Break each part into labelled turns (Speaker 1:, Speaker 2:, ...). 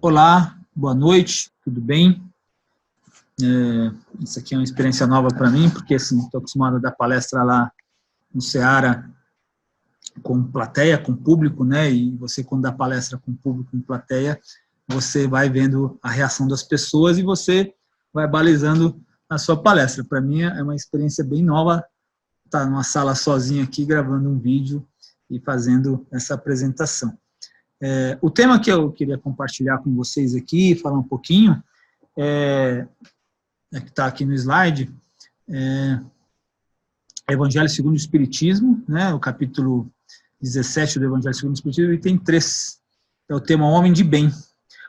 Speaker 1: Olá, boa noite, tudo bem? Isso aqui é uma experiência nova para mim, porque assim, estou acostumado a dar palestra lá no Ceará com plateia, com público, né? E você, quando dá palestra com público, com plateia, você vai vendo a reação das pessoas e você vai balizando a sua palestra. Para mim é uma experiência bem nova estar numa sala sozinho aqui, gravando um vídeo e fazendo essa apresentação. O tema que eu queria compartilhar com vocês aqui, falar um pouquinho, que está aqui no slide, Evangelho segundo o Espiritismo, né, o capítulo 17 do Evangelho segundo o Espiritismo, e tem 3. É o tema Homem de Bem.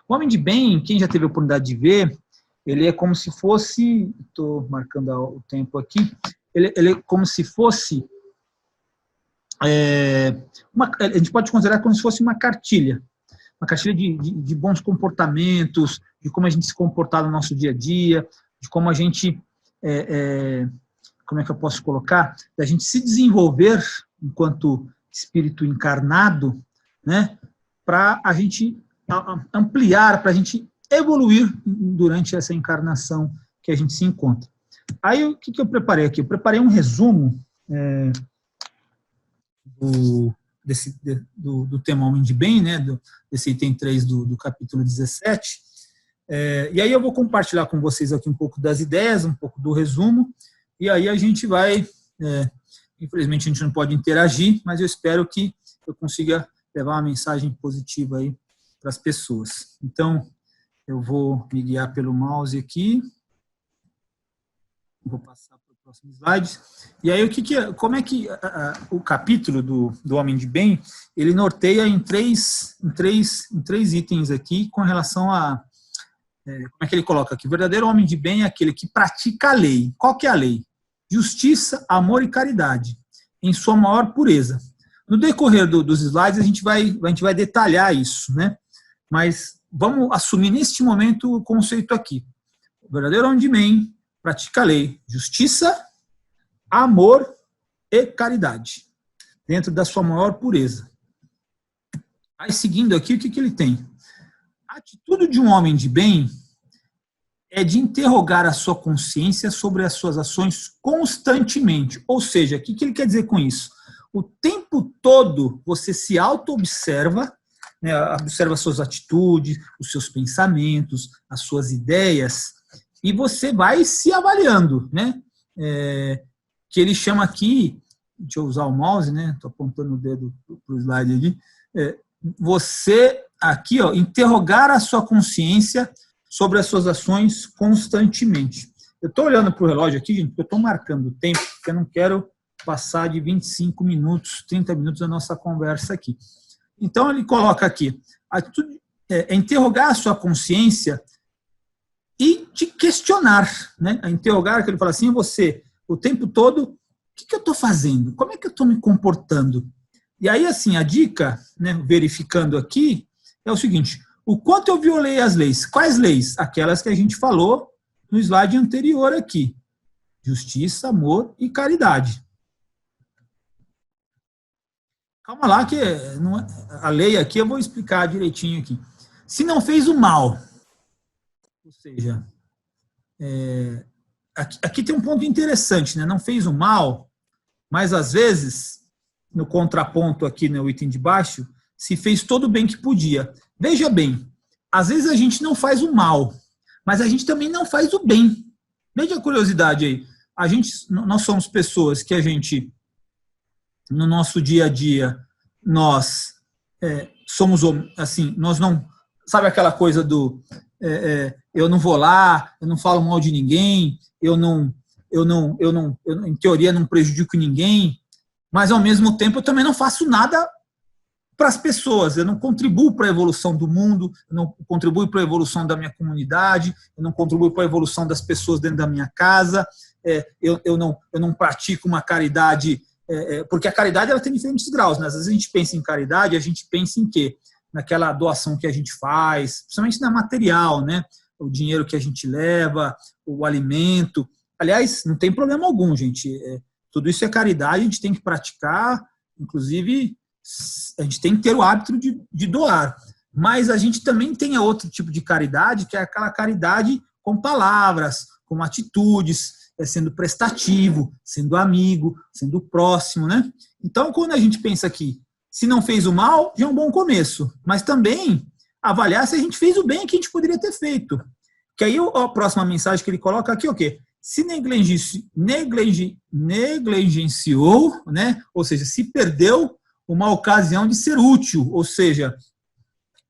Speaker 1: O Homem de Bem, quem já teve a oportunidade de ver, ele é como se fosse, estou marcando o tempo aqui, ele é como se fosse, a gente pode considerar como se fosse uma cartilha de bons comportamentos, de como a gente se comportar no nosso dia a dia, de como a gente, como é que eu posso colocar, da gente se desenvolver enquanto espírito encarnado, né, para a gente ampliar, para a gente evoluir durante essa encarnação que a gente se encontra. Aí, o que eu preparei aqui? Eu preparei um resumo do tema Homem de Bem, né, desse item 3 do capítulo 17, e aí eu vou compartilhar com vocês aqui um pouco das ideias, um pouco do resumo, e aí a gente vai, infelizmente a gente não pode interagir, mas eu espero que eu consiga levar uma mensagem positiva aí para as pessoas. Então, eu vou me guiar pelo mouse aqui, vou passar para o próximo slide. E aí, como é que o capítulo do Homem de Bem, ele norteia em três itens aqui, com relação a, como é que ele coloca aqui? O verdadeiro homem de bem é aquele que pratica a lei. Qual que é a lei? Justiça, amor e caridade, em sua maior pureza. No decorrer dos slides, a gente vai detalhar isso, né? Mas vamos assumir neste momento o conceito aqui. O verdadeiro homem de bem pratica a lei, justiça, amor e caridade, dentro da sua maior pureza. Aí, seguindo aqui, o que ele tem? A atitude de um homem de bem é de interrogar a sua consciência sobre as suas ações constantemente. Ou seja, o que ele quer dizer com isso? O tempo todo você se auto-observa, né, observa as suas atitudes, os seus pensamentos, as suas ideias, e você vai se avaliando, né? Que ele chama aqui, deixa eu usar o mouse, né? Estou apontando o dedo para o slide ali. Você aqui, ó, interrogar a sua consciência sobre as suas ações constantemente. Eu estou olhando para o relógio aqui, gente, porque eu estou marcando o tempo, porque eu não quero passar de 25 minutos, 30 minutos da nossa conversa aqui. Então, ele coloca aqui, interrogar a sua consciência e te questionar, né? A interrogar, que ele fala assim, você, o tempo todo, o que eu estou fazendo? Como é que eu estou me comportando? E aí, assim, a dica, né, verificando aqui, é o seguinte, o quanto eu violei as leis? Quais leis? Aquelas que a gente falou no slide anterior aqui. Justiça, amor e caridade. Calma lá, que a lei aqui eu vou explicar direitinho aqui. Se não fez o mal, ou seja, aqui tem um ponto interessante, né? Não fez o mal, mas às vezes, no contraponto aqui no item de baixo, se fez todo o bem que podia. Veja bem, às vezes a gente não faz o mal, mas a gente também não faz o bem. Veja a curiosidade aí. Nós somos pessoas que a gente, no nosso dia a dia, nós somos assim, nós não, sabe aquela coisa do eu não vou lá, eu não falo mal de ninguém, eu em teoria não prejudico ninguém, mas ao mesmo tempo eu também não faço nada para as pessoas, eu não contribuo para a evolução do mundo, eu não contribuo para a evolução da minha comunidade, eu não contribuo para a evolução das pessoas dentro da minha casa, eu não pratico uma caridade, porque a caridade ela tem diferentes graus, né? Às vezes a gente pensa em caridade, a gente pensa em quê? Naquela doação que a gente faz, principalmente na material, né? O dinheiro que a gente leva, o alimento. Aliás, não tem problema algum, gente. Tudo isso é caridade, a gente tem que praticar, inclusive a gente tem que ter o hábito de doar. Mas a gente também tem outro tipo de caridade, que é aquela caridade com palavras, com atitudes, sendo prestativo, sendo amigo, sendo próximo, né? Então, quando a gente pensa aqui, se não fez o mal, já é um bom começo. Mas também avaliar se a gente fez o bem que a gente poderia ter feito. Que aí a próxima mensagem que ele coloca aqui é o quê? Se negligenciou, né? Ou seja, se perdeu uma ocasião de ser útil, ou seja,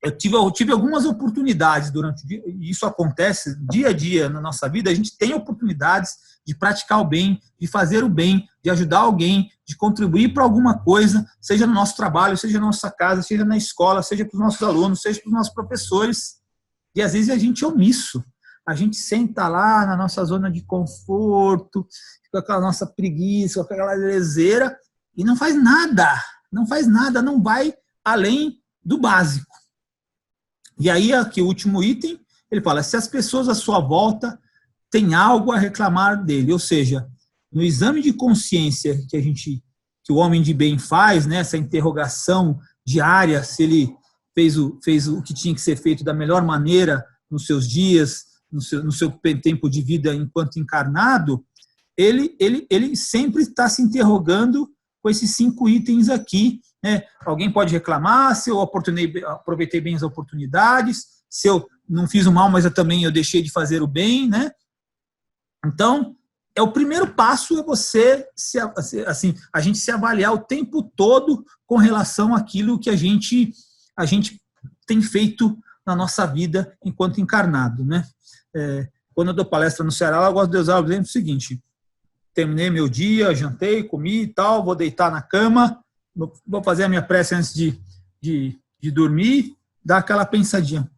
Speaker 1: eu tive algumas oportunidades durante o dia, e isso acontece dia a dia na nossa vida, a gente tem oportunidades de praticar o bem, de fazer o bem, de ajudar alguém, de contribuir para alguma coisa, seja no nosso trabalho, seja na nossa casa, seja na escola, seja para os nossos alunos, seja para os nossos professores, e às vezes a gente é omisso, a gente senta lá na nossa zona de conforto, com aquela nossa preguiça, com aquela leseira, e não faz nada, não vai além do básico. E aí, aqui o último item, ele fala, se as pessoas à sua volta têm algo a reclamar dele, ou seja, no exame de consciência que o homem de bem faz, né, essa interrogação diária, se ele fez o que tinha que ser feito da melhor maneira nos seus dias, no seu tempo de vida enquanto encarnado, ele sempre está se interrogando com esses 5 itens aqui, né? Alguém pode reclamar se eu aproveitei bem as oportunidades, se eu não fiz o mal, mas eu deixei de fazer o bem, né? Então, o primeiro passo é você a gente se avaliar o tempo todo com relação àquilo que a gente tem feito na nossa vida enquanto encarnado, né? Quando eu dou palestra no Ceará, eu gosto de usar o exemplo seguinte: terminei meu dia, jantei, comi e tal, vou deitar na cama, vou fazer a minha prece antes de dormir, dar aquela pensadinha,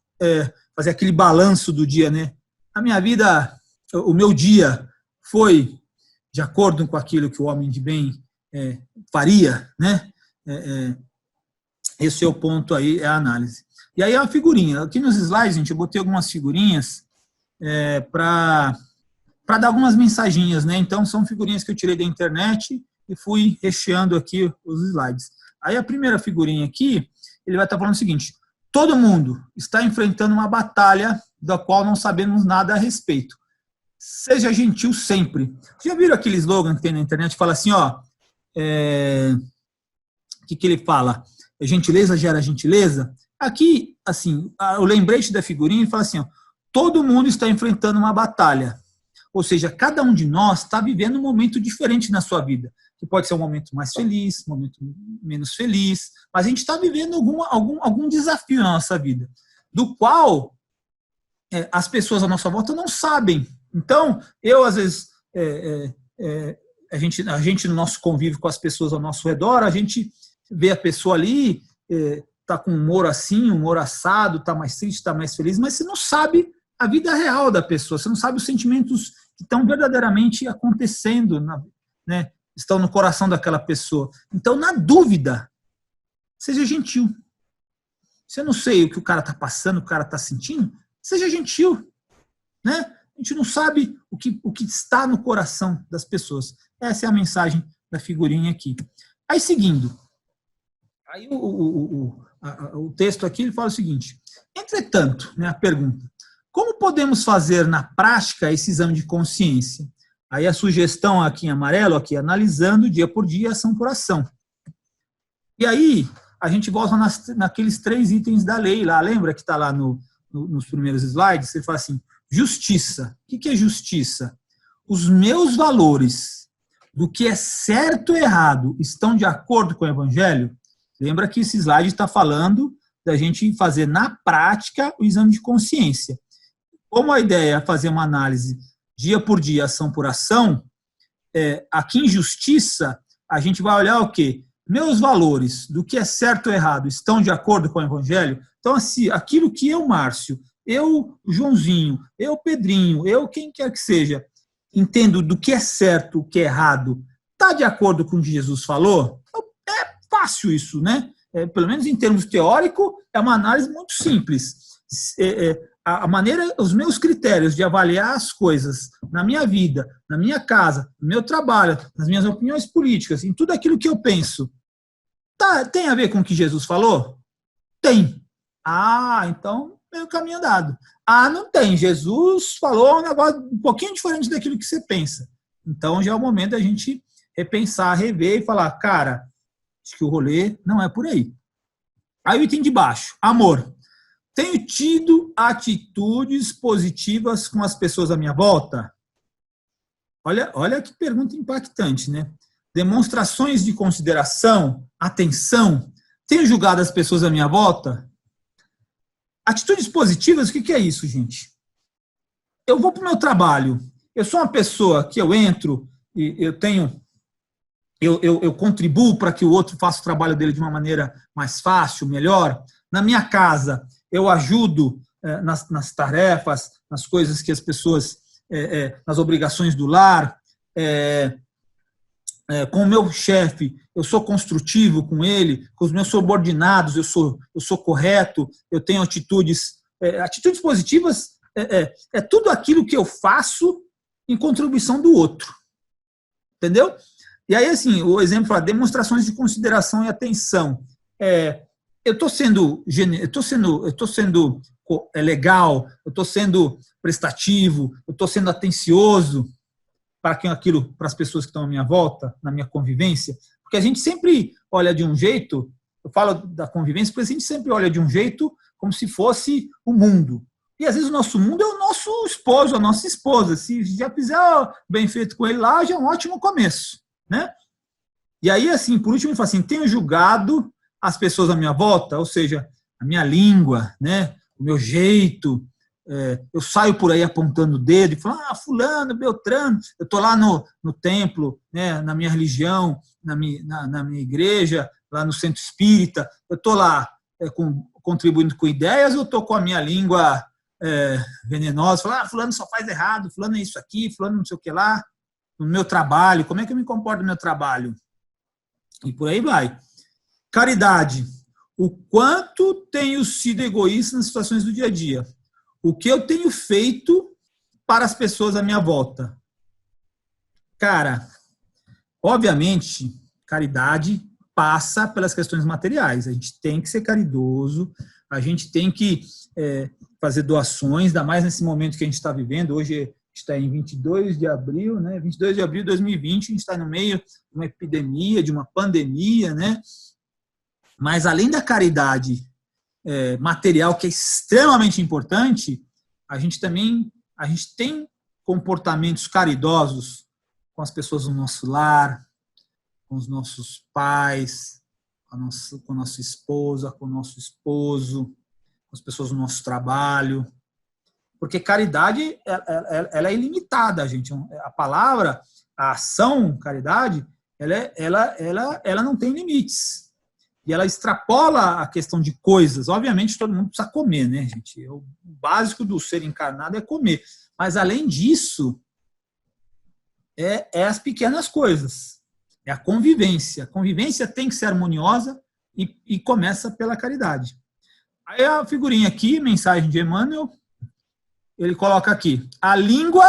Speaker 1: fazer aquele balanço do dia, né? A minha vida, o meu dia foi de acordo com aquilo que o homem de bem faria, né? Esse é o ponto aí, é a análise. E aí a figurinha. Aqui nos slides, gente, eu botei algumas figurinhas para dar algumas mensaginhas, né? Então, são figurinhas que eu tirei da internet e fui recheando aqui os slides. Aí, a primeira figurinha aqui, ele vai estar falando o seguinte: todo mundo está enfrentando uma batalha da qual não sabemos nada a respeito. Seja gentil sempre. Já viram aquele slogan que tem na internet que fala assim, ó, o que ele fala? Gentileza gera gentileza? Aqui, assim, o lembrete da figurinha, ele fala assim, ó, todo mundo está enfrentando uma batalha. Ou seja, cada um de nós está vivendo um momento diferente na sua vida. Que pode ser um momento mais feliz, um momento menos feliz, mas a gente está vivendo algum desafio na nossa vida, do qual as pessoas à nossa volta não sabem. Então, às vezes, a gente no nosso convívio com as pessoas ao nosso redor, a gente vê a pessoa ali, está com humor assim, humor assado, está mais triste, está mais feliz, mas você não sabe a vida real da pessoa, você não sabe os sentimentos que estão verdadeiramente acontecendo, né, estão no coração daquela pessoa. Então, na dúvida, seja gentil. Se eu não sei o que o cara está passando, o cara está sentindo, seja gentil, né? A gente não sabe o que está no coração das pessoas. Essa é a mensagem da figurinha aqui. Aí, seguindo, aí o texto aqui ele fala o seguinte: entretanto, né, a pergunta, como podemos fazer na prática esse exame de consciência? Aí a sugestão aqui em amarelo, aqui, analisando dia por dia, ação por ação. E aí, a gente volta naqueles 3 itens da lei lá, lembra que está lá nos primeiros slides? Ele fala assim, justiça. O que é justiça? Os meus valores do que é certo ou errado estão de acordo com o Evangelho? Lembra que esse slide está falando da gente fazer na prática o exame de consciência. Como a ideia é fazer uma análise dia por dia, ação por ação, aqui em justiça, a gente vai olhar o quê? Meus valores do que é certo ou errado estão de acordo com o Evangelho? Então, assim, aquilo que eu, Márcio, eu, Joãozinho, eu, Pedrinho, eu, quem quer que seja, entendo do que é certo, o que é errado, está de acordo com o que Jesus falou? É fácil isso, né? Pelo menos em termos teóricos, é uma análise muito simples. A maneira, os meus critérios de avaliar as coisas na minha vida, na minha casa, no meu trabalho, nas minhas opiniões políticas, em tudo aquilo que eu penso, tem a ver com o que Jesus falou? Tem. Ah, então é o caminho andado. Ah, não tem. Jesus falou um negócio um pouquinho diferente daquilo que você pensa. Então já é o momento da gente repensar, rever e falar, cara, acho que o rolê não é por aí. Aí o item de baixo, amor. Tenho tido atitudes positivas com as pessoas à minha volta? Olha que pergunta impactante, né? Demonstrações de consideração, atenção. Tenho julgado as pessoas à minha volta? Atitudes positivas, o que é isso, gente? Eu vou para o meu trabalho. Eu sou uma pessoa que eu entro e eu contribuo para que o outro faça o trabalho dele de uma maneira mais fácil, melhor. Na minha casa, eu ajudo nas tarefas, nas coisas que as pessoas, nas obrigações do lar. Com o meu chefe, eu sou construtivo com ele, com os meus subordinados, eu sou correto, eu tenho atitudes positivas, é tudo aquilo que eu faço em contribuição do outro. Entendeu? E aí, assim, o exemplo fala demonstrações de consideração e atenção. Eu estou sendo legal, eu estou sendo prestativo, eu estou sendo atencioso para as pessoas que estão à minha volta, na minha convivência, porque a gente sempre olha de um jeito, eu falo da convivência, porque a gente sempre olha de um jeito como se fosse o mundo. E às vezes o nosso mundo é o nosso esposo, a nossa esposa. Se já fizer bem feito com ele lá, já é um ótimo começo, né? E aí, assim, por último, ele fala assim, tenho julgado as pessoas à minha volta, ou seja, a minha língua, né? O meu jeito. Eu saio por aí apontando o dedo e falo, fulano, Beltrano, eu estou lá no templo, né, na minha religião, na minha igreja, lá no centro espírita, eu estou lá contribuindo com ideias ou estou com a minha língua venenosa, falo, fulano só faz errado, fulano é isso aqui, fulano não sei o que lá, no meu trabalho, como é que eu me comporto no meu trabalho? E por aí vai. Caridade. O quanto tenho sido egoísta nas situações do dia a dia? O que eu tenho feito para as pessoas à minha volta? Cara, obviamente, caridade passa pelas questões materiais. A gente tem que ser caridoso, a gente tem que fazer doações, ainda mais nesse momento que a gente está vivendo. Hoje está em 22 de abril, né? 22 de abril de 2020, a gente está no meio de uma epidemia, de uma pandemia, né? Mas além da caridade material, que é extremamente importante, a gente tem comportamentos caridosos com as pessoas do nosso lar, com os nossos pais, com a nossa esposa, com o nosso esposo, com as pessoas do nosso trabalho. Porque caridade, ela é ilimitada, gente. A palavra, a ação, caridade, ela não tem limites. E ela extrapola a questão de coisas. Obviamente, todo mundo precisa comer, né, gente? O básico do ser encarnado é comer. Mas, além disso, as pequenas coisas. É a convivência. A convivência tem que ser harmoniosa e começa pela caridade. Aí a figurinha aqui, mensagem de Emmanuel, ele coloca aqui, a língua,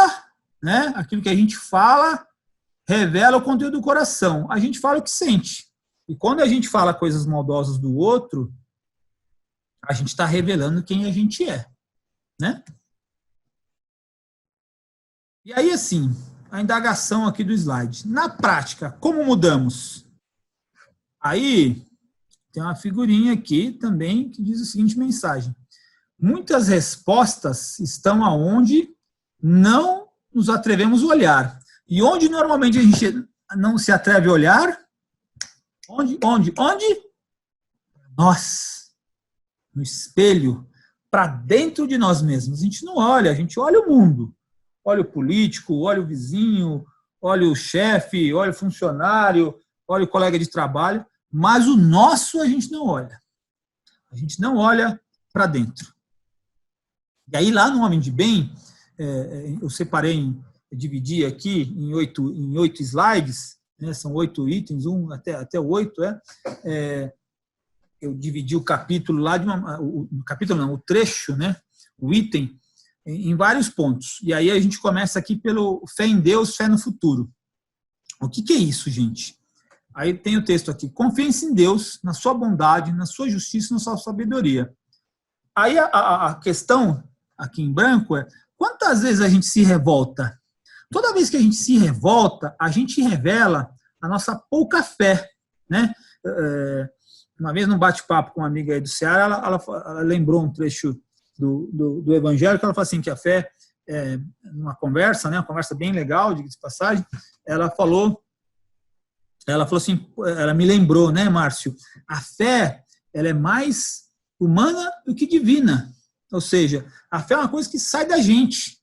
Speaker 1: né, aquilo que a gente fala, revela o conteúdo do coração. A gente fala o que sente. E quando a gente fala coisas maldosas do outro, a gente está revelando quem a gente é, né? E aí, assim, a indagação aqui do slide. Na prática, como mudamos? Aí, tem uma figurinha aqui também que diz a seguinte mensagem. Muitas respostas estão aonde não nos atrevemos a olhar. E onde normalmente a gente não se atreve a olhar? Onde? Nós. No espelho, para dentro de nós mesmos. A gente não olha, a gente olha o mundo. Olha o político, olha o vizinho, olha o chefe, olha o funcionário, olha o colega de trabalho, mas o nosso a gente não olha. A gente não olha para dentro. E aí, lá no Homem de Bem, eu dividi aqui em oito slides, né, são 8 itens, até 8, eu dividi o capítulo lá, o trecho, né, o item, em vários pontos. E aí a gente começa aqui pelo fé em Deus, fé no futuro. O que é isso, gente? Aí tem o texto aqui, confiança em Deus, na sua bondade, na sua justiça, na sua sabedoria. aí a questão aqui em branco é, quantas vezes a gente se revolta? Toda vez que a gente se revolta, a gente revela a nossa pouca fé, né? Uma vez num bate-papo com uma amiga aí do Ceará, ela lembrou um trecho do Evangelho, que ela fala assim, que a fé, numa conversa, né, uma conversa bem legal, diga-se de passagem, ela falou assim, ela me lembrou, né, Márcio, a fé, ela é mais humana do que divina, ou seja, a fé é uma coisa que sai da gente,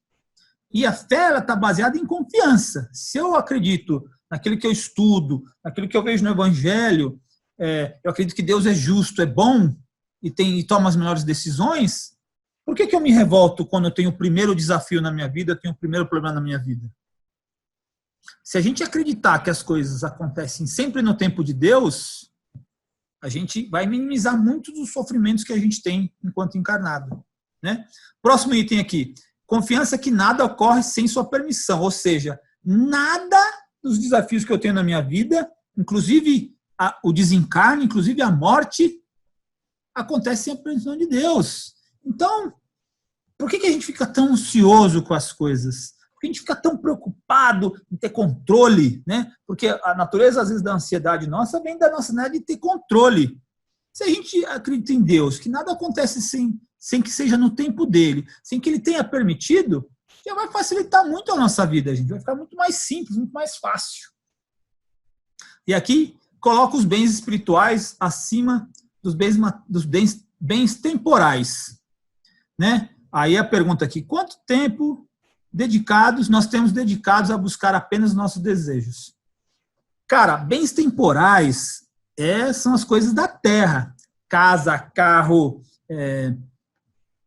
Speaker 1: e a fé, ela está baseada em confiança. Se eu acredito naquilo que eu estudo, naquilo que eu vejo no Evangelho, eu acredito que Deus é justo, é bom, e toma as melhores decisões, por que eu me revolto quando eu tenho o primeiro desafio na minha vida, eu tenho o primeiro problema na minha vida? Se a gente acreditar que as coisas acontecem sempre no tempo de Deus, a gente vai minimizar muitos dos sofrimentos que a gente tem enquanto encarnado, né? Próximo item aqui. Confiança que nada ocorre sem sua permissão, ou seja, nada dos desafios que eu tenho na minha vida, inclusive o desencarne, inclusive a morte, acontece sem a permissão de Deus. Então, por que a gente fica tão ansioso com as coisas? Por que a gente fica tão preocupado em ter controle, né? Porque a natureza, às vezes, da ansiedade nossa vem da nossa necessidade de ter controle. Se a gente acredita em Deus, que nada acontece sem que seja no tempo dele, sem que ele tenha permitido, já vai facilitar muito a nossa vida, gente. Vai ficar muito mais simples, muito mais fácil. E aqui, coloca os bens espirituais acima dos bens temporais, né? Aí a pergunta aqui, quanto tempo nós temos dedicados a buscar apenas nossos desejos? Cara, bens temporais são as coisas da terra. Casa, carro,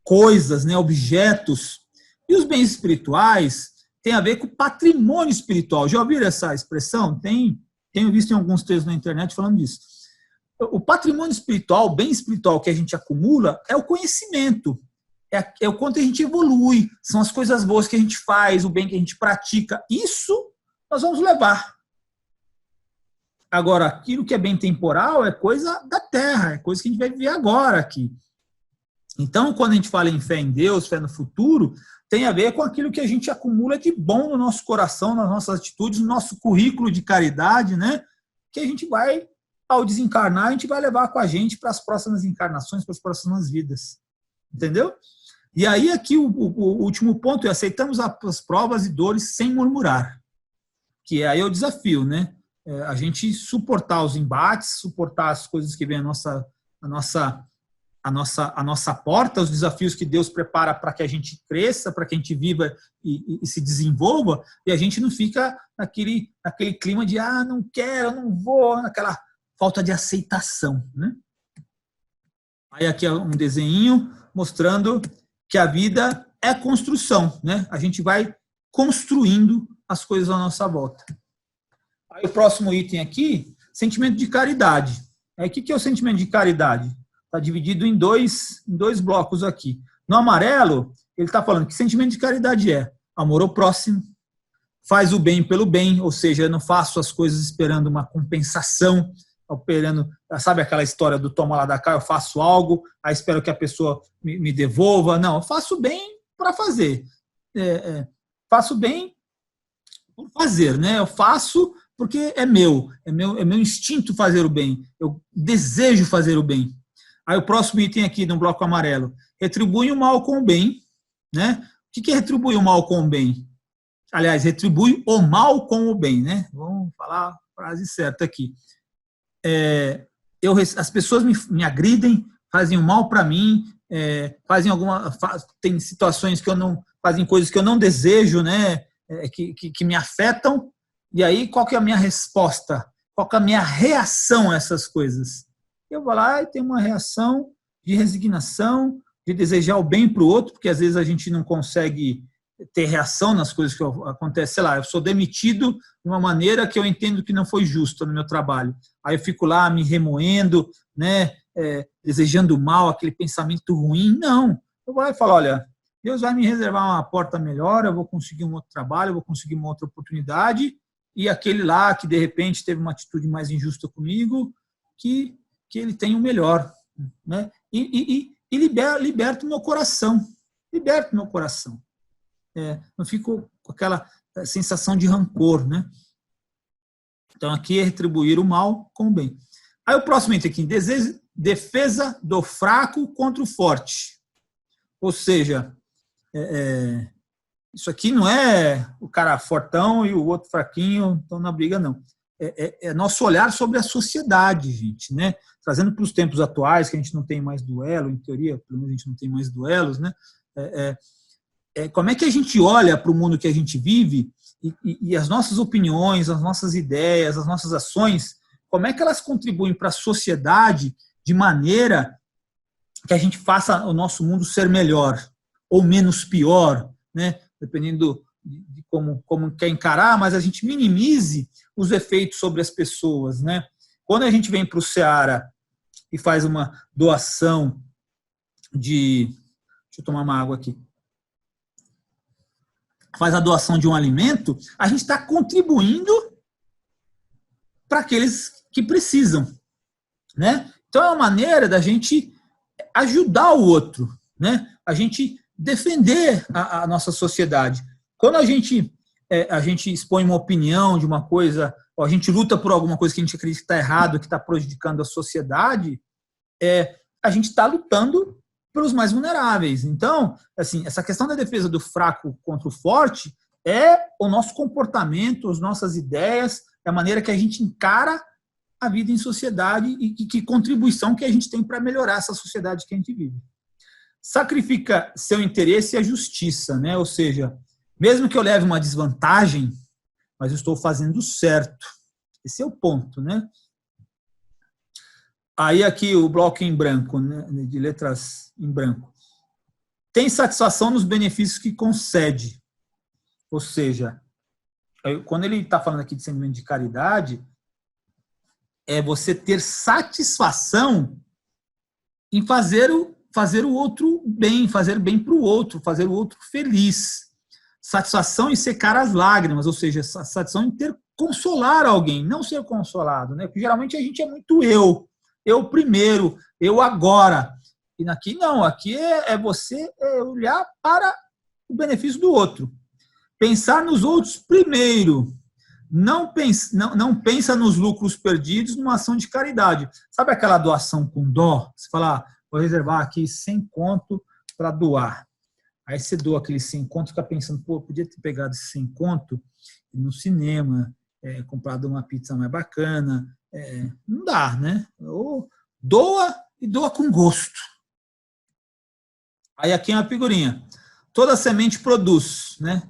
Speaker 1: coisas, né, objetos. E os bens espirituais têm a ver com patrimônio espiritual. Já ouviram essa expressão? Tenho visto em alguns textos na internet falando disso. O patrimônio espiritual, o bem espiritual que a gente acumula é o conhecimento. É o quanto a gente evolui. São as coisas boas que a gente faz, o bem que a gente pratica. Isso nós vamos levar. Agora, aquilo que é bem temporal é coisa da terra, é coisa que a gente vai viver agora aqui. Então, quando a gente fala em fé em Deus, fé no futuro, tem a ver com aquilo que a gente acumula de bom no nosso coração, nas nossas atitudes, no nosso currículo de caridade, né? Que a gente vai, ao desencarnar, a gente vai levar com a gente para as próximas encarnações, para as próximas vidas. Entendeu? E aí, aqui, o último ponto é aceitamos as provas e dores sem murmurar. Que aí é o desafio, né? A gente suportar os embates, suportar as coisas que vêm a nossa porta, os desafios que Deus prepara para que a gente cresça, para que a gente viva e se desenvolva, e a gente não fica naquele clima de não quero, não vou, naquela falta de aceitação, né? Aí aqui é um desenho mostrando que a vida é construção, né? A gente vai construindo as coisas à nossa volta. Aí o próximo item aqui, sentimento de caridade. Aí o que é o sentimento de caridade? Está dividido em dois blocos aqui. No amarelo, ele está falando que sentimento de caridade é amor ao próximo, faz o bem pelo bem, ou seja, eu não faço as coisas esperando uma compensação, sabe aquela história do toma lá da cá, eu faço algo, aí espero que a pessoa me devolva. Não, eu faço bem para fazer. Faço bem por fazer, né? Eu faço porque é meu instinto fazer o bem, eu desejo fazer o bem. Aí o próximo item aqui no bloco amarelo, retribui o mal com o bem, né? O que é retribuir o mal com o bem? Aliás, retribui o mal com o bem, né? Vamos falar a frase certa aqui. As pessoas me agridem, fazem o mal para mim, tem situações que eu não, fazem coisas que eu não desejo, né? Que me afetam. E aí, qual que é a minha resposta? Qual que é a minha reação a essas coisas? Eu vou lá e tenho uma reação de resignação, de desejar o bem para o outro, porque às vezes a gente não consegue ter reação nas coisas que acontecem. Sei lá, eu sou demitido de uma maneira que eu entendo que não foi justa no meu trabalho. Aí eu fico lá me remoendo, né, desejando mal, aquele pensamento ruim. Não, eu vou lá e falo, olha, Deus vai me reservar uma porta melhor, eu vou conseguir um outro trabalho, eu vou conseguir uma outra oportunidade, e aquele lá que de repente teve uma atitude mais injusta comigo, que ele tem o melhor, né? E e liberto o meu coração. Liberto o meu coração. Não fico com aquela sensação de rancor, né? Então, aqui é retribuir o mal com o bem. Aí o próximo item aqui, defesa do fraco contra o forte. Ou seja, isso aqui não é o cara fortão e o outro fraquinho estão na briga, não. É nosso olhar sobre a sociedade, gente, né? Trazendo para os tempos atuais, que a gente não tem mais duelo, em teoria, pelo menos a gente não tem mais duelos, né? Como é que a gente olha para o mundo que a gente vive e as nossas opiniões, as nossas ideias, as nossas ações, como é que elas contribuem para a sociedade de maneira que a gente faça o nosso mundo ser melhor ou menos pior, né? Dependendo de como quer encarar, mas a gente minimize os efeitos sobre as pessoas, né? Quando a gente vem para o Ceará e faz uma doação de... Deixa eu tomar uma água aqui. Faz a doação de um alimento, a gente está contribuindo para aqueles que precisam, né? Então é uma maneira da gente ajudar o outro, né? A gente defender a nossa sociedade. Quando a gente expõe uma opinião de uma coisa, ou a gente luta por alguma coisa que a gente acredita que está errado, que está prejudicando a sociedade, a gente está lutando pelos mais vulneráveis. Então, assim, essa questão da defesa do fraco contra o forte é o nosso comportamento, as nossas ideias, é a maneira que a gente encara a vida em sociedade e que contribuição que a gente tem para melhorar essa sociedade que a gente vive. Sacrifica seu interesse e a justiça, né? Ou seja, mesmo que eu leve uma desvantagem, mas eu estou fazendo certo. Esse é o ponto, né? Aí aqui o bloco em branco, né, de letras em branco. Tem satisfação nos benefícios que concede. Ou seja, quando ele está falando aqui de sentimento de caridade, é você ter satisfação em fazer o outro bem, fazer bem para o outro, fazer o outro feliz. Satisfação em secar as lágrimas, ou seja, satisfação em consolar alguém, não ser consolado, né? Porque geralmente a gente é muito eu primeiro, eu agora. E aqui não, aqui você olhar para o benefício do outro. Pensar nos outros primeiro. Não pensa nos lucros perdidos numa ação de caridade. Sabe aquela doação com dó? Você fala, vou reservar aqui 100 conto para doar. Aí você doa aquele 100 conto, fica pensando, pô, podia ter pegado esse 100 conto no cinema, comprado uma pizza mais bacana. Não dá, né? Ou doa e doa com gosto. Aí aqui é uma figurinha. Toda semente produz, né?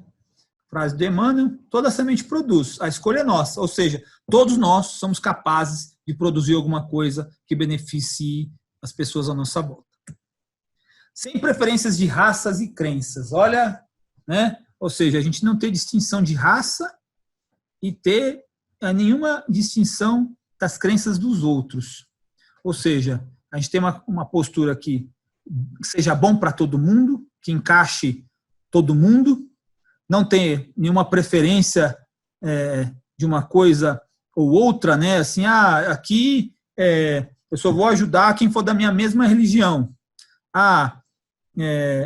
Speaker 1: Frase do Emmanuel, toda semente produz. A escolha é nossa. Ou seja, todos nós somos capazes de produzir alguma coisa que beneficie as pessoas à nossa volta. Sem preferências de raças e crenças. Olha, né? Ou seja, a gente não ter distinção de raça e ter nenhuma distinção das crenças dos outros. Ou seja, a gente tem uma postura que seja bom para todo mundo, que encaixe todo mundo, não ter nenhuma preferência de uma coisa ou outra, né? Assim, aqui eu só vou ajudar quem for da minha mesma religião.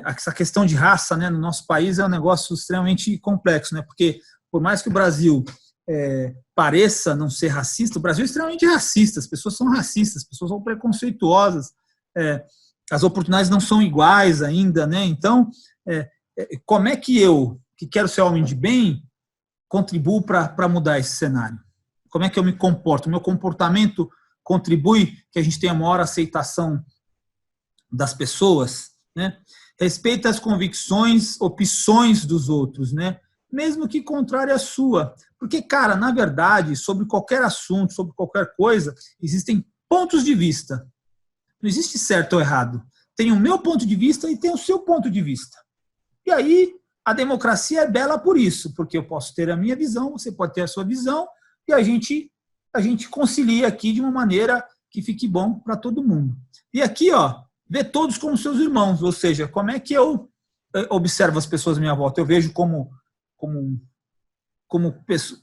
Speaker 1: Essa questão de raça, né, no nosso país é um negócio extremamente complexo, né? Porque por mais que o Brasil pareça não ser racista, o Brasil é extremamente racista, as pessoas são racistas, as pessoas são preconceituosas, as oportunidades não são iguais ainda, né? Então, como é que eu, que quero ser homem de bem, contribuo para mudar esse cenário? Como é que eu me comporto? O meu comportamento contribui que a gente tenha maior aceitação das pessoas, né? Respeita as convicções, opções dos outros, né? Mesmo que contrária à sua. Porque, cara, na verdade, sobre qualquer assunto, sobre qualquer coisa, existem pontos de vista. Não existe certo ou errado. Tem o meu ponto de vista e tem o seu ponto de vista. E aí, a democracia é bela por isso, porque eu posso ter a minha visão, você pode ter a sua visão, e a gente concilia aqui de uma maneira que fique bom para todo mundo. E aqui, ó, vê todos como seus irmãos, ou seja, como é que eu observo as pessoas à minha volta? Eu vejo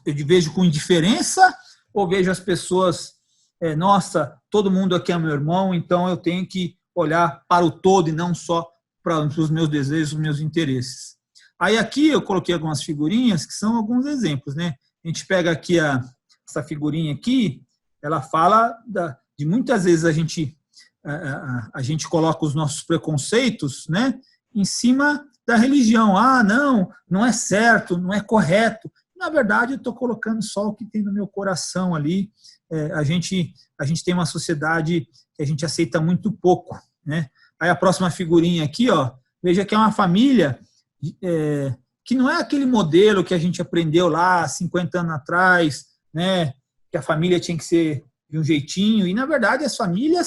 Speaker 1: eu vejo com indiferença, ou vejo as pessoas, nossa, todo mundo aqui é meu irmão, então eu tenho que olhar para o todo e não só para os meus desejos, os meus interesses. Aí aqui eu coloquei algumas figurinhas que são alguns exemplos, né? A gente pega aqui essa figurinha aqui, ela fala de muitas vezes a gente coloca os nossos preconceitos, né, em cima da religião. Ah, não é certo, não é correto. Na verdade, eu estou colocando só o que tem no meu coração ali. A gente tem uma sociedade que a gente aceita muito pouco, né? Aí a próxima figurinha aqui, ó, veja que é uma família que não é aquele modelo que a gente aprendeu lá 50 anos atrás, né, que a família tinha que ser de um jeitinho, e na verdade família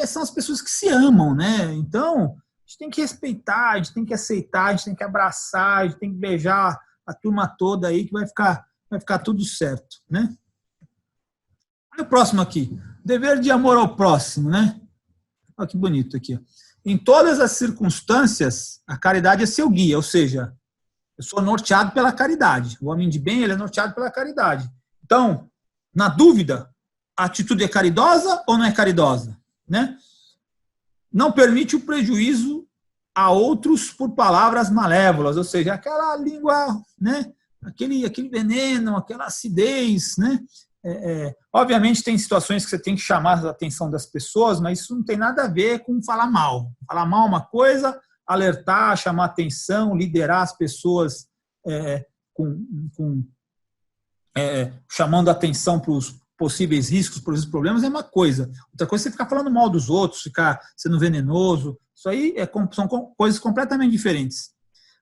Speaker 1: são as pessoas que se amam, né? Então, a gente tem que respeitar, a gente tem que aceitar, a gente tem que abraçar, a gente tem que beijar a turma toda aí, que vai ficar tudo certo, né? Olha o próximo aqui, dever de amor ao próximo, né? Olha que bonito aqui. Em todas as circunstâncias, a caridade é seu guia, ou seja, eu sou norteado pela caridade. O homem de bem, ele é norteado pela caridade. Então, na dúvida, a atitude é caridosa ou não é caridosa, né? Não permite o prejuízo a outros por palavras malévolas, ou seja, aquela língua, né? Aquele veneno, aquela acidez, né? Obviamente tem situações que você tem que chamar a atenção das pessoas, mas isso não tem nada a ver com falar mal. Falar mal é uma coisa, alertar, chamar atenção, liderar as pessoas chamando atenção para os possíveis riscos, para os problemas, é uma coisa. Outra coisa é você ficar falando mal dos outros, ficar sendo venenoso. Isso aí são coisas completamente diferentes.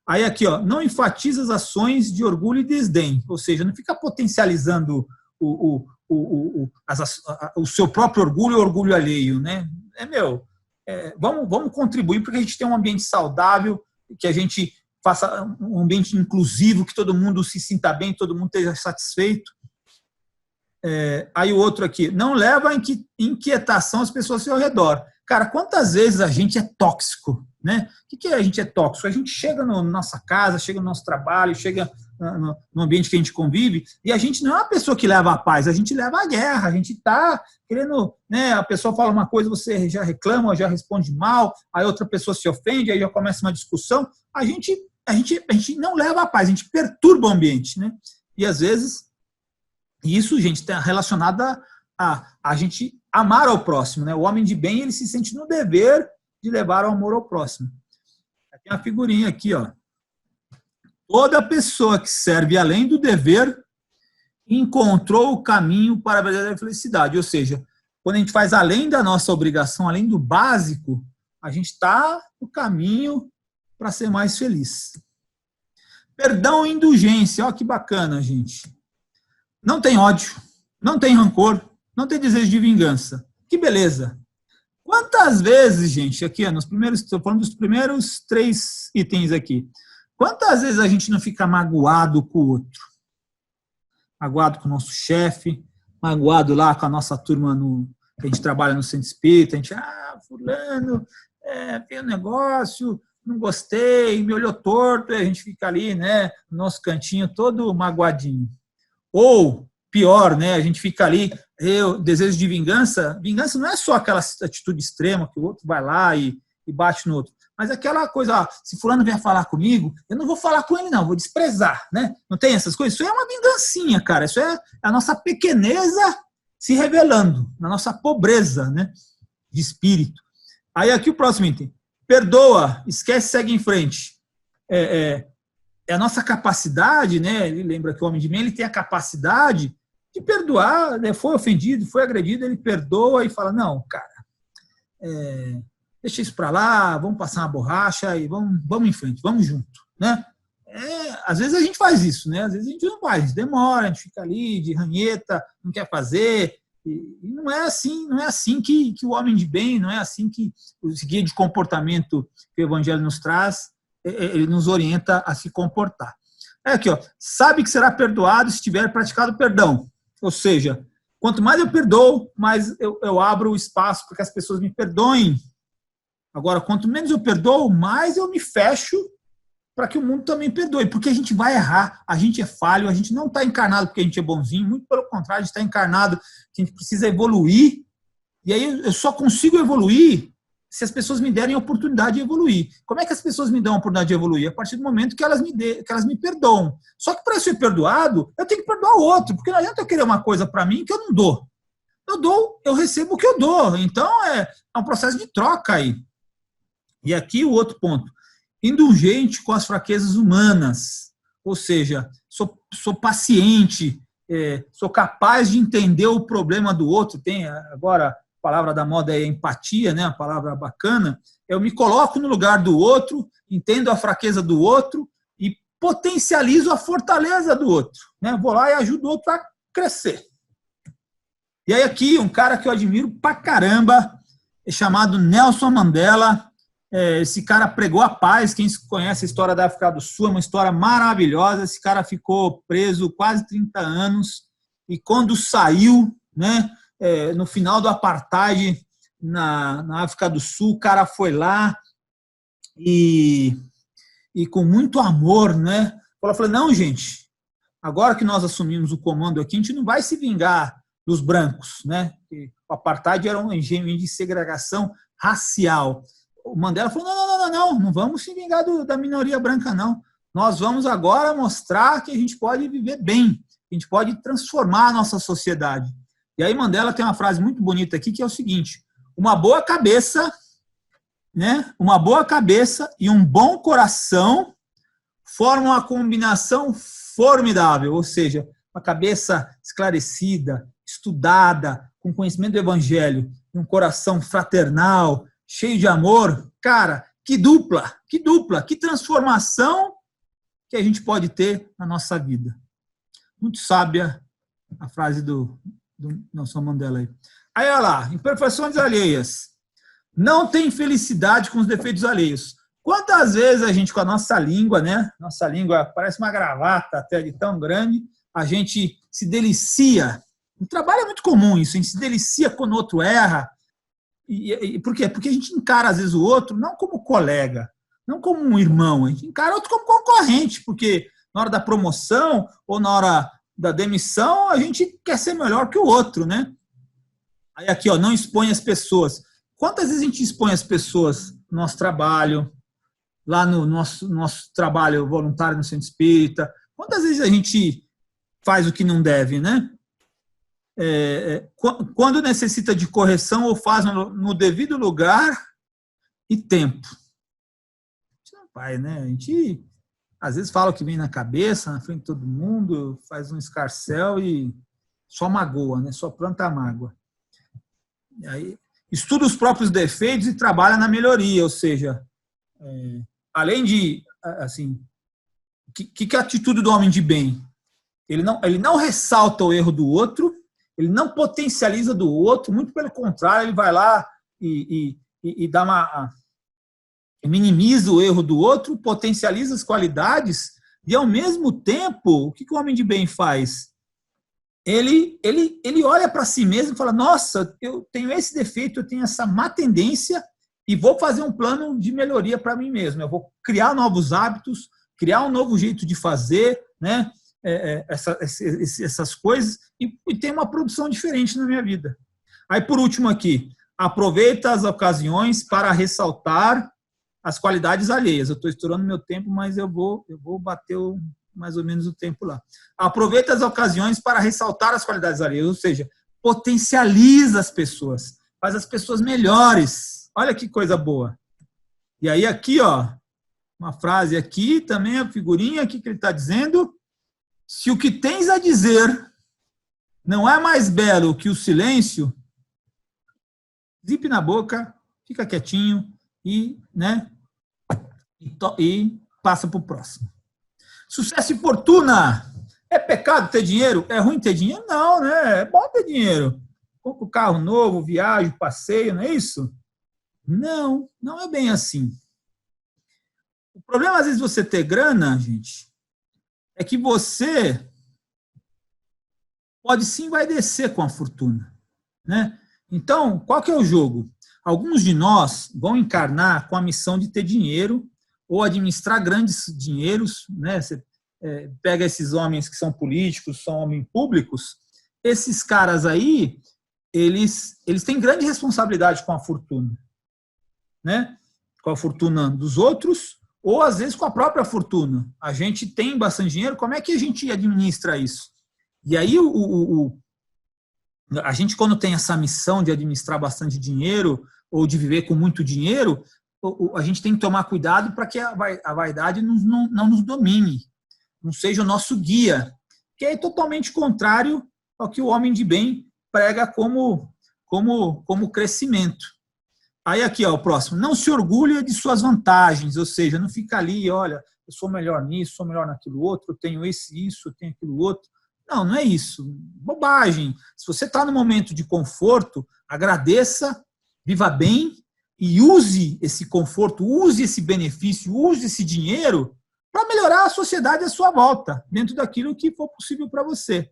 Speaker 1: Aí aqui, ó, não enfatiza as ações de orgulho e desdém, ou seja, não fica potencializando o seu próprio orgulho e o orgulho alheio, né? Vamos contribuir para que a gente tenha um ambiente saudável, que a gente faça um ambiente inclusivo, que todo mundo se sinta bem, todo mundo esteja satisfeito. Aí o outro aqui, não leva a inquietação às pessoas ao seu redor. Cara, quantas vezes a gente é tóxico, né? O que a gente é tóxico? A gente chega na nossa casa, chega no nosso trabalho, chega no ambiente que a gente convive, e a gente não é uma pessoa que leva a paz, a gente leva a guerra, a gente está querendo, né? A pessoa fala uma coisa, você já reclama, já responde mal, aí outra pessoa se ofende, aí já começa uma discussão. A gente não leva a paz, a gente perturba o ambiente, né? E às vezes isso, gente, está relacionado a gente amar ao próximo, né? O homem de bem, ele se sente no dever de levar o amor ao próximo. Tem uma figurinha aqui, ó. Toda pessoa que serve além do dever encontrou o caminho para a verdadeira felicidade. Ou seja, quando a gente faz além da nossa obrigação, além do básico, a gente está no caminho para ser mais feliz. Perdão e indulgência. Olha que bacana, gente. Não tem ódio, não tem rancor, não tem desejo de vingança. Que beleza. Quantas vezes, gente, aqui, estou falando dos primeiros 3 itens aqui. Quantas vezes a gente não fica magoado com o outro? Magoado com o nosso chefe, magoado lá com a nossa turma que a gente trabalha no centro espírita, a gente, fulano, fez um negócio, não gostei, me olhou torto, e a gente fica ali, né, no nosso cantinho todo magoadinho. Ou, pior, né, a gente fica ali, desejo de vingança. Vingança não é só aquela atitude extrema que o outro vai lá e bate no outro. Mas aquela coisa, se fulano vier falar comigo, eu não vou falar com ele não, vou desprezar, né? Não tem essas coisas? Isso é uma vingancinha, cara. Isso é a nossa pequeneza se revelando, na nossa pobreza, né, de espírito. Aí aqui o próximo item. Perdoa, esquece, segue em frente. É a nossa capacidade, né? Ele lembra que o homem de bem, ele tem a capacidade de perdoar, né? Foi ofendido, foi agredido, ele perdoa e fala, não, cara, deixa isso para lá, vamos passar uma borracha e vamos em frente, vamos junto, né? Às vezes a gente faz isso, né? Às vezes a gente não faz, a gente demora, a gente fica ali de ranheta, não quer fazer, e não é assim que o homem de bem, não é assim que o guia de comportamento que o Evangelho nos traz, ele nos orienta a se comportar. Aqui, ó, sabe que será perdoado se tiver praticado perdão. Ou seja, quanto mais eu perdoo, mais eu abro o espaço para que as pessoas me perdoem. Agora, quanto menos eu perdoo, mais eu me fecho para que o mundo também perdoe. Porque a gente vai errar, a gente é falho, a gente não está encarnado porque a gente é bonzinho, muito pelo contrário, a gente está encarnado que a gente precisa evoluir. E aí eu só consigo evoluir se as pessoas me derem a oportunidade de evoluir. Como é que as pessoas me dão a oportunidade de evoluir? A partir do momento que elas me perdoam. Só que para eu ser perdoado, eu tenho que perdoar o outro, porque não adianta eu querer uma coisa para mim que eu não dou. Eu recebo o que eu dou. Então, é um processo de troca aí. E aqui o outro ponto. Indulgente com as fraquezas humanas. Ou seja, sou paciente, sou capaz de entender o problema do outro. Tem agora... A palavra da moda é empatia, né? A palavra bacana. Eu me coloco no lugar do outro, entendo a fraqueza do outro e potencializo a fortaleza do outro, né? Vou lá e ajudo o outro a crescer. E aí aqui, um cara que eu admiro pra caramba, é chamado Nelson Mandela. Esse cara pregou a paz. Quem conhece a história da África do Sul, é uma história maravilhosa. Esse cara ficou preso quase 30 anos e quando saiu, né? No final do apartheid na África do Sul, o cara foi lá e com muito amor, né? Falou, não, gente, agora que nós assumimos o comando aqui, a gente não vai se vingar dos brancos, né? O apartheid era um regime de segregação racial. O Mandela falou, não vamos se vingar da minoria branca, não. Nós vamos agora mostrar que a gente pode viver bem, a gente pode transformar a nossa sociedade. E aí Mandela tem uma frase muito bonita aqui, que é o seguinte: uma boa cabeça, né? Uma boa cabeça e um bom coração formam uma combinação formidável, ou seja, uma cabeça esclarecida, estudada, com conhecimento do evangelho, um coração fraternal, cheio de amor. Cara, que dupla, que transformação que a gente pode ter na nossa vida. Muito sábia a frase do Nelson Mandela aí. Aí, olha lá, imperfeições alheias. Não tem felicidade com os defeitos alheios. Quantas vezes a gente, com a nossa língua, né? Nossa língua parece uma gravata até de tão grande, a gente se delicia. No trabalho é muito comum isso, a gente se delicia quando o outro erra. E por quê? Porque a gente encara, às vezes, o outro não como colega, não como um irmão, a gente encara o outro como concorrente, porque na hora da promoção ou na hora da demissão, a gente quer ser melhor que o outro, né? Aí aqui, ó, não expõe as pessoas. Quantas vezes a gente expõe as pessoas no nosso trabalho, lá no nosso trabalho voluntário no Centro Espírita? Quantas vezes a gente faz o que não deve, né? Quando necessita de correção ou faz no devido lugar e tempo. A gente não faz, né? A gente às vezes fala o que vem na cabeça, na frente de todo mundo, faz um escarcéu e só magoa, né? Só planta mágoa. E aí, estuda os próprios defeitos e trabalha na melhoria, ou seja, além de, assim, que é a atitude do homem de bem? Ele não ressalta o erro do outro, ele não potencializa do outro, muito pelo contrário, ele vai lá e dá minimiza o erro do outro, potencializa as qualidades, e ao mesmo tempo, o que o homem de bem faz? Ele olha para si mesmo e fala, nossa, eu tenho esse defeito, eu tenho essa má tendência, e vou fazer um plano de melhoria para mim mesmo. Eu vou criar novos hábitos, criar um novo jeito de fazer, né? Essas coisas, e ter uma produção diferente na minha vida. Aí, por último aqui, aproveita as ocasiões para ressaltar as qualidades alheias. Eu estou estourando meu tempo, mas eu vou bater mais ou menos o tempo lá. Aproveita as ocasiões para ressaltar as qualidades alheias, ou seja, potencializa as pessoas, faz as pessoas melhores. Olha que coisa boa. E aí aqui, ó, uma frase aqui, também a figurinha aqui que ele está dizendo: se o que tens a dizer não é mais belo que o silêncio, zipe na boca, fica quietinho e, né, e passa para o próximo. Sucesso e fortuna. É pecado ter dinheiro? É ruim ter dinheiro? Não, né? É bom ter dinheiro. Compra um carro novo, viagem, passeio, não é isso? Não, não é bem assim. O problema, às vezes, você ter grana, gente, é que você pode se envaidecer com a fortuna, né? Então, qual que é o jogo? Alguns de nós vão encarnar com a missão de ter dinheiro ou administrar grandes dinheiros, né? Você pega esses homens que são políticos, são homens públicos, esses caras aí, eles têm grande responsabilidade com a fortuna. né? Com a fortuna dos outros, ou às vezes com a própria fortuna. A gente tem bastante dinheiro, como é que a gente administra isso? E aí a gente, quando tem essa missão de administrar bastante dinheiro, ou de viver com muito dinheiro, a gente tem que tomar cuidado para que a vaidade não nos domine, não seja o nosso guia, que é totalmente contrário ao que o homem de bem prega como crescimento. Aí aqui, ó, o próximo. Não se orgulha de suas vantagens, ou seja, não fica ali, olha, eu sou melhor nisso, sou melhor naquilo outro, eu tenho isso, eu tenho aquilo outro. Não é isso. Bobagem. Se você está no momento de conforto, agradeça, viva bem e use esse conforto, use esse benefício, use esse dinheiro para melhorar a sociedade à sua volta, dentro daquilo que for possível para você.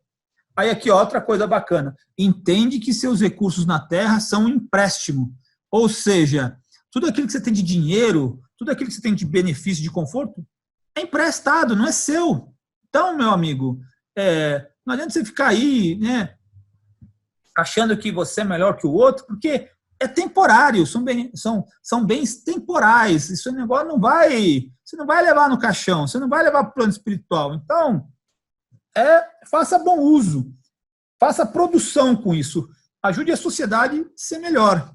Speaker 1: Aí aqui, ó, outra coisa bacana. Entende que seus recursos na Terra são um empréstimo. Ou seja, tudo aquilo que você tem de dinheiro, tudo aquilo que você tem de benefício, de conforto, é emprestado, não é seu. Então, meu amigo, não adianta você ficar aí, né, achando que você é melhor que o outro, porque é temporário, são bens temporais. Isso negócio você não vai levar no caixão, você não vai levar para o plano espiritual. Então, faça bom uso, faça produção com isso, ajude a sociedade a ser melhor.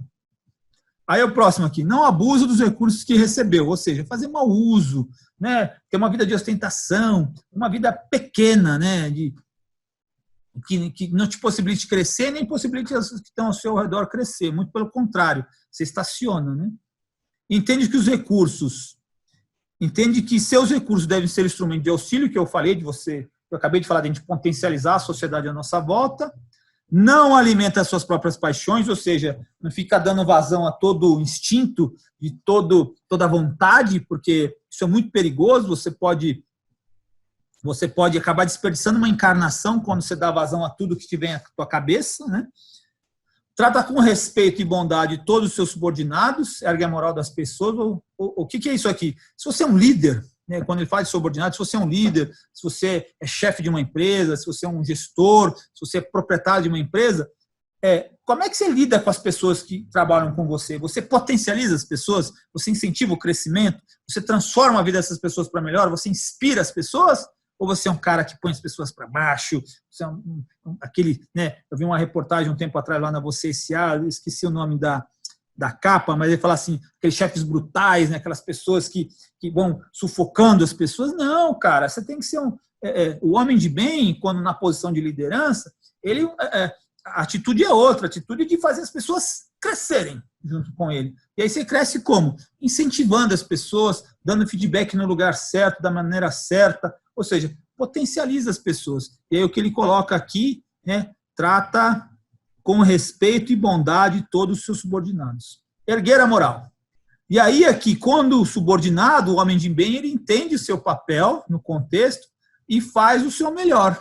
Speaker 1: Aí o próximo aqui, não abuse dos recursos que recebeu, ou seja, fazer mau uso, né? Ter uma vida de ostentação, uma vida pequena, né? Que não te possibilite crescer, nem possibilite as que estão ao seu redor crescer, muito pelo contrário, você estaciona, né? Entende que seus recursos devem ser instrumento de auxílio, que eu falei eu acabei de falar de a gente potencializar a sociedade à nossa volta, não alimenta as suas próprias paixões, ou seja, não fica dando vazão a todo o instinto e toda a vontade, porque isso é muito perigoso, você pode acabar desperdiçando uma encarnação quando você dá vazão a tudo que te vem à tua cabeça, né? Trata com respeito e bondade todos os seus subordinados, ergue a moral das pessoas. O que é isso aqui? Se você é um líder, né, quando ele fala de subordinado, se você é um líder, se você é chefe de uma empresa, se você é um gestor, se você é proprietário de uma empresa, como é que você lida com as pessoas que trabalham com você? Você potencializa as pessoas? Você incentiva o crescimento? Você transforma a vida dessas pessoas para melhor? Você inspira as pessoas? Ou você é um cara que põe as pessoas para baixo? Você é aquele, né? Eu vi uma reportagem um tempo atrás lá na Você S.A., eu esqueci o nome da capa, mas ele fala assim, aqueles chefes brutais, né, aquelas pessoas que vão sufocando as pessoas. Não, cara, você tem que ser o homem de bem, quando na posição de liderança, a atitude é outra, a atitude é de fazer as pessoas crescerem junto com ele. E aí você cresce como? Incentivando as pessoas, dando feedback no lugar certo, da maneira certa, ou seja, potencializa as pessoas. E aí o que ele coloca aqui, né, trata com respeito e bondade todos os seus subordinados. Erguer a moral. E aí aqui, quando o subordinado, o homem de bem, ele entende o seu papel no contexto e faz o seu melhor,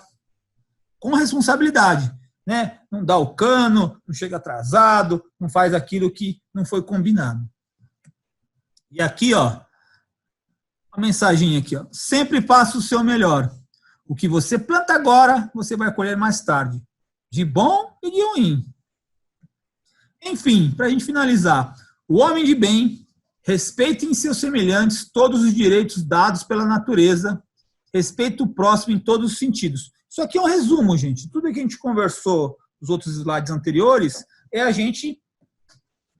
Speaker 1: com responsabilidade, né? Não dá o cano, não chega atrasado, não faz aquilo que não foi combinado. E aqui, ó, a mensagem aqui, ó, sempre faça o seu melhor. O que você planta agora, você vai colher mais tarde. De bom e de ruim. Enfim, para a gente finalizar, o homem de bem respeita em seus semelhantes todos os direitos dados pela natureza, respeita o próximo em todos os sentidos. Isso aqui é um resumo, gente. Tudo que a gente conversou nos outros slides anteriores é a gente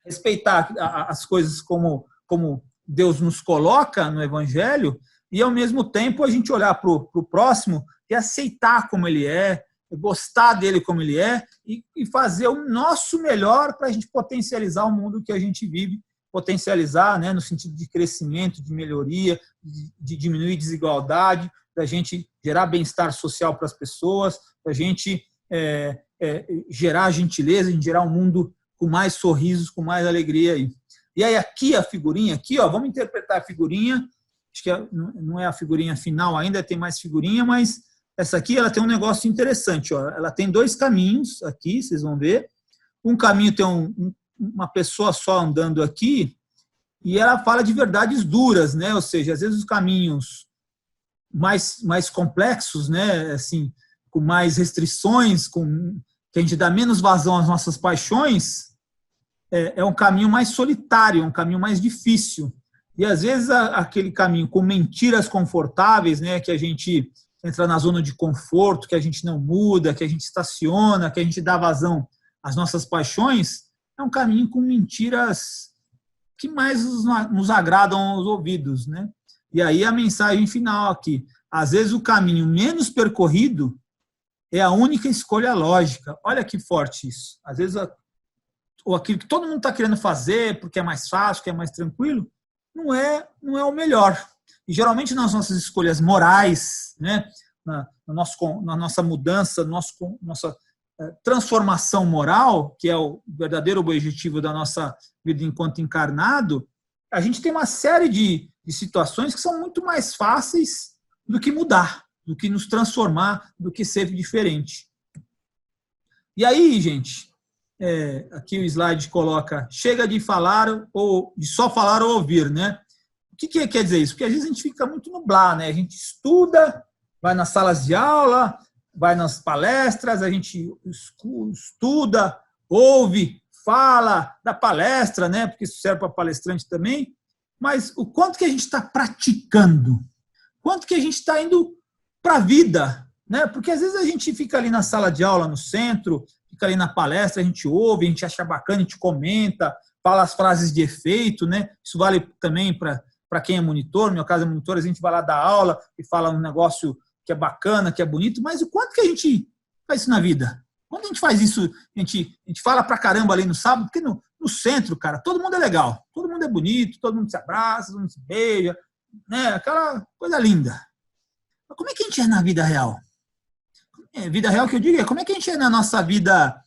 Speaker 1: respeitar as coisas como Deus nos coloca no Evangelho e, ao mesmo tempo, a gente olhar para o próximo e aceitar como ele é, gostar dele como ele é e fazer o nosso melhor para a gente potencializar o mundo que a gente vive, potencializar, né, no sentido de crescimento, de melhoria, de diminuir desigualdade, da gente gerar bem-estar social para as pessoas, da gente gerar gentileza, gerar um mundo com mais sorrisos, com mais alegria aí. E aí aqui a figurinha, aqui, ó, vamos interpretar a figurinha, acho que não é a figurinha final ainda, tem mais figurinha, mas essa aqui ela tem um negócio interessante, ó. Ela tem dois caminhos aqui, vocês vão ver. Um caminho tem uma pessoa só andando aqui e ela fala de verdades duras, né? Ou seja, às vezes os caminhos mais complexos, né? Assim, com mais restrições, que a gente dá menos vazão às nossas paixões, é um caminho mais solitário, um caminho mais difícil. E, às vezes, aquele caminho com mentiras confortáveis, né, que a gente entra na zona de conforto, que a gente não muda, que a gente estaciona, que a gente dá vazão às nossas paixões, é um caminho com mentiras que mais nos agradam aos ouvidos, né? E aí a mensagem final aqui. Às vezes o caminho menos percorrido é a única escolha lógica. Olha que forte isso. Às vezes ou aquilo que todo mundo está querendo fazer porque é mais fácil, que é mais tranquilo, não é o melhor. E geralmente nas nossas escolhas morais, né, na nossa mudança, nossa transformação moral, que é o verdadeiro objetivo da nossa vida enquanto encarnado, a gente tem uma série de situações que são muito mais fáceis do que mudar, do que nos transformar, do que ser diferente. E aí, gente, aqui o slide coloca, chega de falar ou de só falar ou ouvir, né? O que quer dizer isso? Porque às vezes a gente fica muito nublado, né? A gente estuda, vai nas salas de aula, vai nas palestras, a gente estuda, ouve, fala da palestra, né? Porque isso serve para palestrante também. Mas o quanto que a gente está praticando? Quanto que a gente está indo para a vida? Né? Porque às vezes a gente fica ali na sala de aula, no centro, fica ali na palestra, a gente ouve, a gente acha bacana, a gente comenta, fala as frases de efeito, né? Isso vale também para quem é monitor. No meu caso é monitor, a gente vai lá dar aula e fala um negócio que é bacana, que é bonito, mas o quanto que a gente faz isso na vida? Quando a gente faz isso, a gente fala pra caramba ali no sábado, porque no centro, cara, todo mundo é legal, todo mundo é bonito, todo mundo se abraça, todo mundo se beija, né? Aquela coisa linda. Mas como é que a gente é na vida real? Vida real que eu digo como é que a gente é na nossa vida,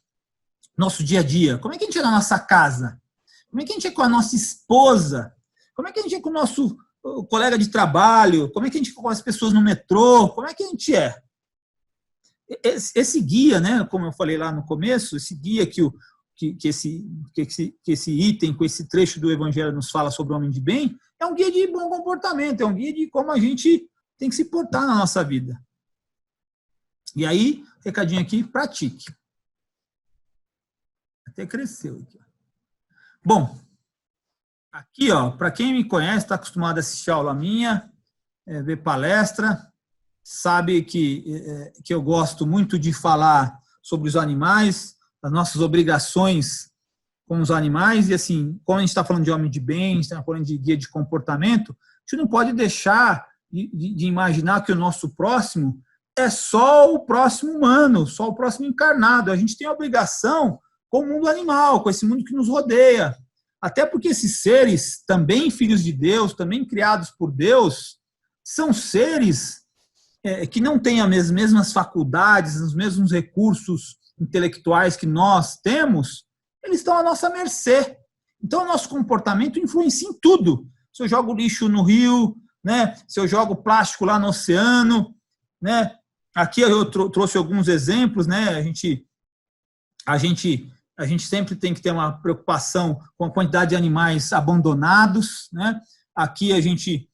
Speaker 1: nosso dia a dia? Como é que a gente é na nossa casa? Como é que a gente é com a nossa esposa? Como é que a gente é com o nosso colega de trabalho? Como é que a gente é com as pessoas no metrô? Como é que a gente é? Esse guia, né, como eu falei lá no começo, esse guia que esse item, com esse trecho do Evangelho nos fala sobre o homem de bem, é um guia de bom comportamento, é um guia de como a gente tem que se portar na nossa vida. E aí, recadinho aqui, pratique. Até cresceu aqui. Bom, aqui, para quem me conhece, está acostumado a assistir aula minha, ver palestra, sabe que eu gosto muito de falar sobre os animais, as nossas obrigações com os animais, e assim, como a gente está falando de homem de bem, a gente está falando de guia de comportamento, a gente não pode deixar de imaginar que o nosso próximo é só o próximo humano, só o próximo encarnado. A gente tem a obrigação com o mundo animal, com esse mundo que nos rodeia. Até porque esses seres, também filhos de Deus, também criados por Deus, são seres que não têm as mesmas faculdades, os mesmos recursos intelectuais que nós temos, eles estão à nossa mercê. Então, o nosso comportamento influencia em tudo. Se eu jogo lixo no rio, né? Se eu jogo plástico lá no oceano, né? Aqui eu trouxe alguns exemplos, né? A gente sempre tem que ter uma preocupação com a quantidade de animais abandonados, né? Aqui a gente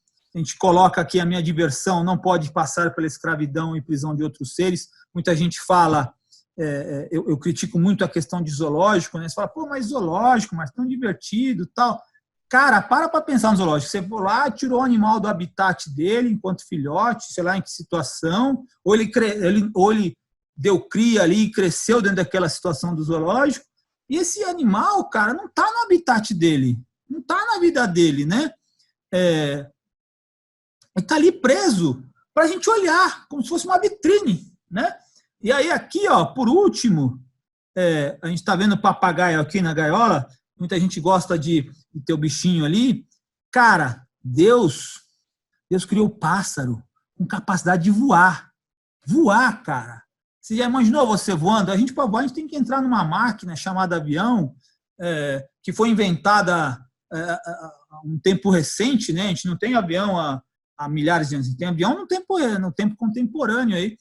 Speaker 1: coloca aqui a minha diversão não pode passar pela escravidão e prisão de outros seres. Muita gente fala, eu critico muito a questão de zoológico, né? Você fala, pô, mas zoológico, mas tão divertido, tal. Cara, para pensar no zoológico. Você foi lá, tirou o animal do habitat dele enquanto filhote, sei lá em que situação, ou ele deu cria ali e cresceu dentro daquela situação do zoológico, e esse animal, cara, não está no habitat dele, não está na vida dele, né? Ele está ali preso para a gente olhar, como se fosse uma vitrine, né? E aí aqui, por último, a gente está vendo o papagaio aqui na gaiola, muita gente gosta de ter o bichinho ali. Cara, Deus criou o pássaro com capacidade de voar. Voar, cara. Você já imaginou você voando? A gente, para voar, a gente tem que entrar numa máquina chamada avião, que foi inventada há um tempo recente, né? A gente não tem avião há milhares de anos. A gente tem avião no tempo contemporâneo aí.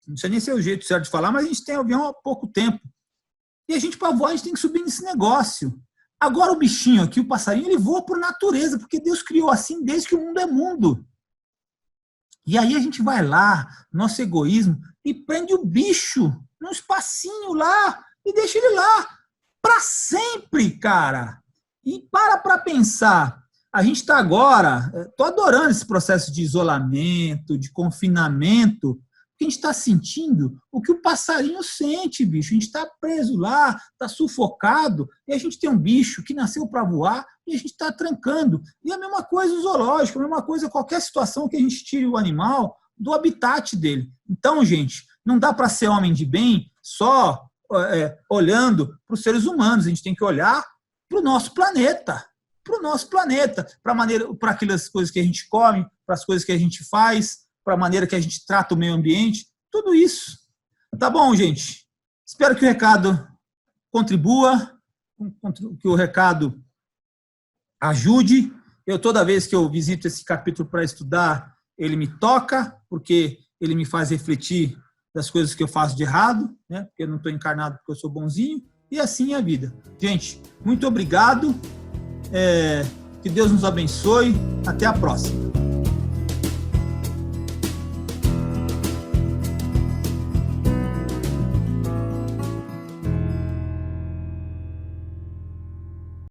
Speaker 1: Não sei nem se é o jeito certo de falar, mas a gente tem avião há pouco tempo. E a gente, para voar, a gente tem que subir nesse negócio. Agora o bichinho aqui, o passarinho, ele voa por natureza, porque Deus criou assim desde que o mundo é mundo. E aí a gente vai lá, nosso egoísmo, e prende o bicho num espacinho lá e deixa ele lá. para sempre, cara. E para pensar, a gente está agora, estou adorando esse processo de isolamento, de confinamento, porque a gente está sentindo o que o passarinho sente, bicho. A gente está preso lá, está sufocado, e a gente tem um bicho que nasceu para voar e a gente está trancando. E a mesma coisa o zoológico, a mesma coisa qualquer situação que a gente tire o animal do habitat dele. Então, gente, não dá para ser homem de bem só olhando para os seres humanos. A gente tem que olhar para o nosso planeta, para aquelas coisas que a gente come, para as coisas que a gente faz, para a maneira que a gente trata o meio ambiente, tudo isso. Tá bom, gente? Espero que o recado contribua, que o recado ajude. Toda vez que eu visito esse capítulo para estudar, ele me toca, porque ele me faz refletir das coisas que eu faço de errado, né? Porque eu não estou encarnado porque eu sou bonzinho, e assim é a vida. Gente, muito obrigado, que Deus nos abençoe, até a próxima.